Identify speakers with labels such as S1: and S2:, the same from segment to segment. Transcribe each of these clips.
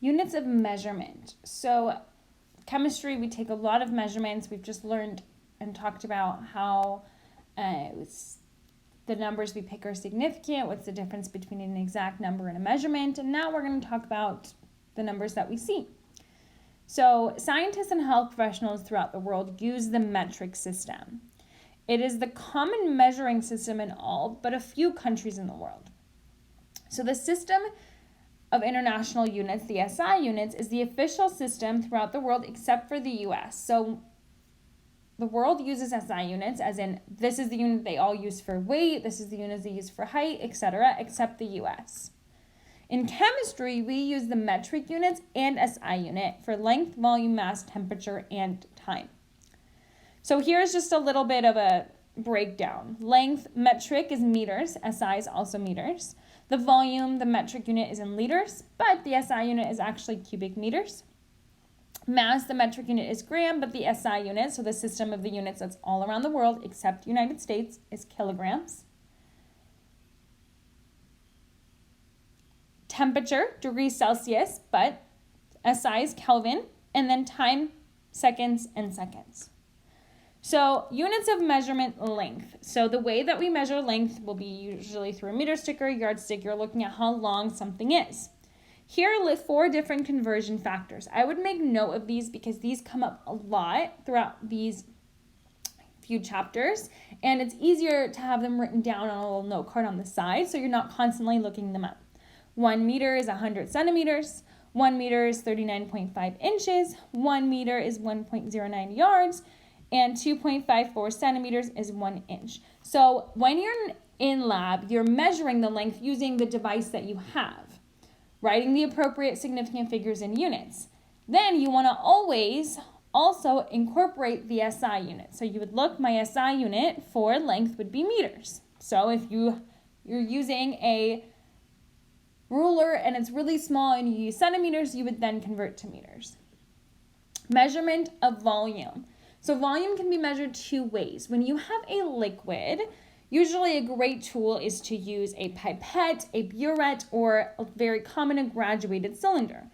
S1: Units of measurement. So chemistry, we take a lot of measurements. We've just learned and talked about how the numbers we pick are significant, what's the difference between an exact number and a measurement, and now we're going to talk about the numbers that we see. So scientists and health professionals throughout the world use the metric system. It is the common measuring system in all but a few countries in the world. So the system of international units, the SI units, is the official system throughout the world except for the US. So the world uses SI units, as in this is the unit they all use for weight, this is the unit they use for height, etc., except the US. In chemistry, we use the metric units and SI unit for length, volume, mass, temperature, and time. So here's just a little bit of a breakdown. Length, metric is meters, SI is also meters. The volume, the metric unit is in liters, but the SI unit is actually cubic meters. Mass, the metric unit is gram, but the SI unit, so the system of the units that's all around the world except United States, is kilograms. Temperature, degrees Celsius, but SI is Kelvin, and then time, seconds, and seconds. So units of measurement, length. So the way that we measure length will be usually through a meter stick or a yardstick. You're looking at how long something is. Here are 4 different conversion factors. I would make note of these because these come up a lot throughout these few chapters, and it's easier to have them written down on a little note card on the side so you're not constantly looking them up. 1 meter is 100 centimeters. 1 meter is 39.5 inches. 1 meter is 1.09 yards. And 2.54 centimeters is 1 inch. So when you're in lab, you're measuring the length using the device that you have, writing the appropriate significant figures in units. Then you want to always also incorporate the SI unit. So you would look, my SI unit for length would be meters. So if you're using a ruler and it's really small and you use centimeters, you would then convert to meters. Measurement of volume. So volume can be measured 2 ways. When you have a liquid, usually a great tool is to use a pipette, a burette, or a very common, a graduated cylinder.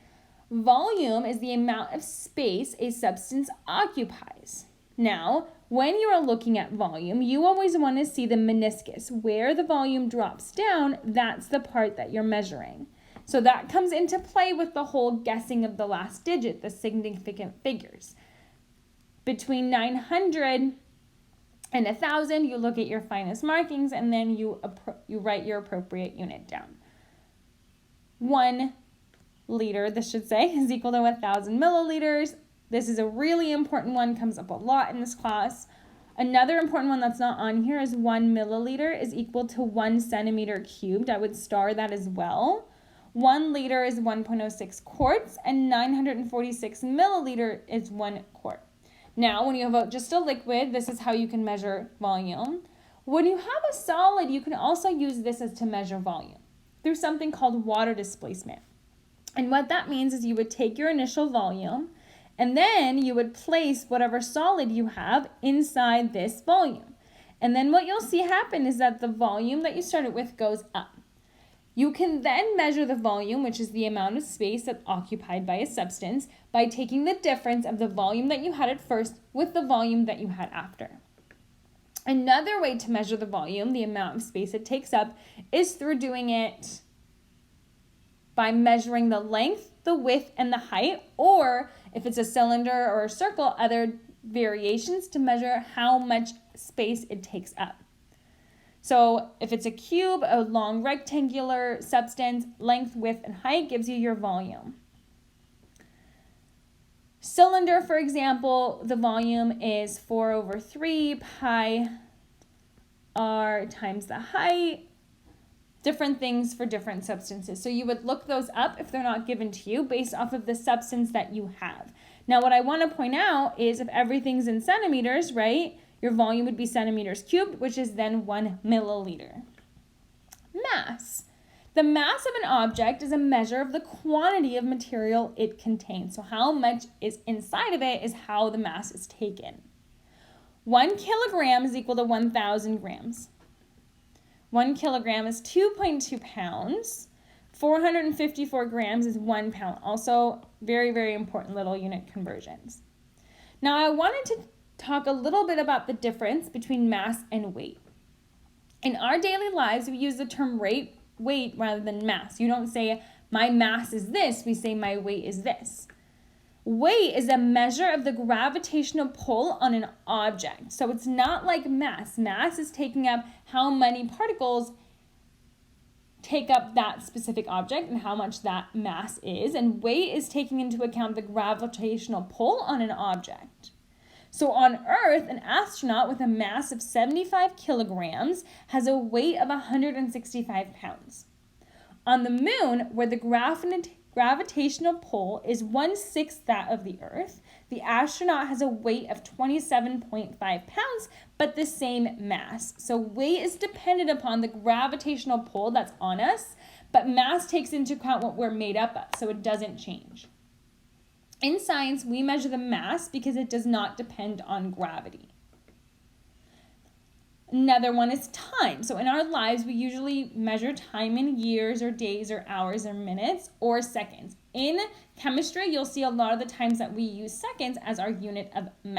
S1: Volume is the amount of space a substance occupies. Now, when you are looking at volume, you always want to see the meniscus. Where the volume drops down, that's the part that you're measuring. So that comes into play with the whole guessing of the last digit, the significant figures. Between 900 and 1,000, you look at your finest markings, and then you write your appropriate unit down. 1 liter, this should say, is equal to 1,000 milliliters. This is a really important one, comes up a lot in this class. Another important one that's not on here is 1 milliliter is equal to 1 centimeter cubed. I would star that as well. 1 liter is 1.06 quarts, and 946 milliliter is 1 quart. Now, when you have just a liquid, this is how you can measure volume. When you have a solid, you can also use this as to measure volume through something called water displacement. And what that means is you would take your initial volume, and then you would place whatever solid you have inside this volume. And then what you'll see happen is that the volume that you started with goes up. You can then measure the volume, which is the amount of space that's occupied by a substance, by taking the difference of the volume that you had at first with the volume that you had after. Another way to measure the volume, the amount of space it takes up, is through doing it by measuring the length, the width, and the height, or if it's a cylinder or a circle, other variations to measure how much space it takes up. So if it's a cube, a long rectangular substance, length, width, and height gives you your volume. Cylinder, for example, the volume is 4/3 pi r times the height. Different things for different substances. So you would look those up if they're not given to you based off of the substance that you have. Now what I want to point out is if everything's in centimeters, right, your volume would be centimeters cubed, which is then 1 milliliter. Mass. The mass of an object is a measure of the quantity of material it contains. So how much is inside of it is how the mass is taken. 1 kilogram is equal to 1,000 grams. 1 kilogram is 2.2 pounds. 454 grams is 1 pound. Also very, very important little unit conversions. Now I wanted to talk a little bit about the difference between mass and weight. In our daily lives, we use the term weight rather than mass. You don't say my mass is this, we say my weight is this. Weight is a measure of the gravitational pull on an object. So it's not like mass. Mass is taking up how many particles take up that specific object and how much that mass is. And weight is taking into account the gravitational pull on an object. So on Earth, an astronaut with a mass of 75 kilograms has a weight of 165 pounds. On the moon, where the gravitational pull is 1/6 that of the Earth, the astronaut has a weight of 27.5 pounds, but the same mass. So weight is dependent upon the gravitational pull that's on us, but mass takes into account what we're made up of, so it doesn't change. In science, we measure the mass because it does not depend on gravity. Another one is time. So in our lives, we usually measure time in years or days or hours or minutes or seconds. In chemistry, you'll see a lot of the times that we use seconds as our unit of measurement.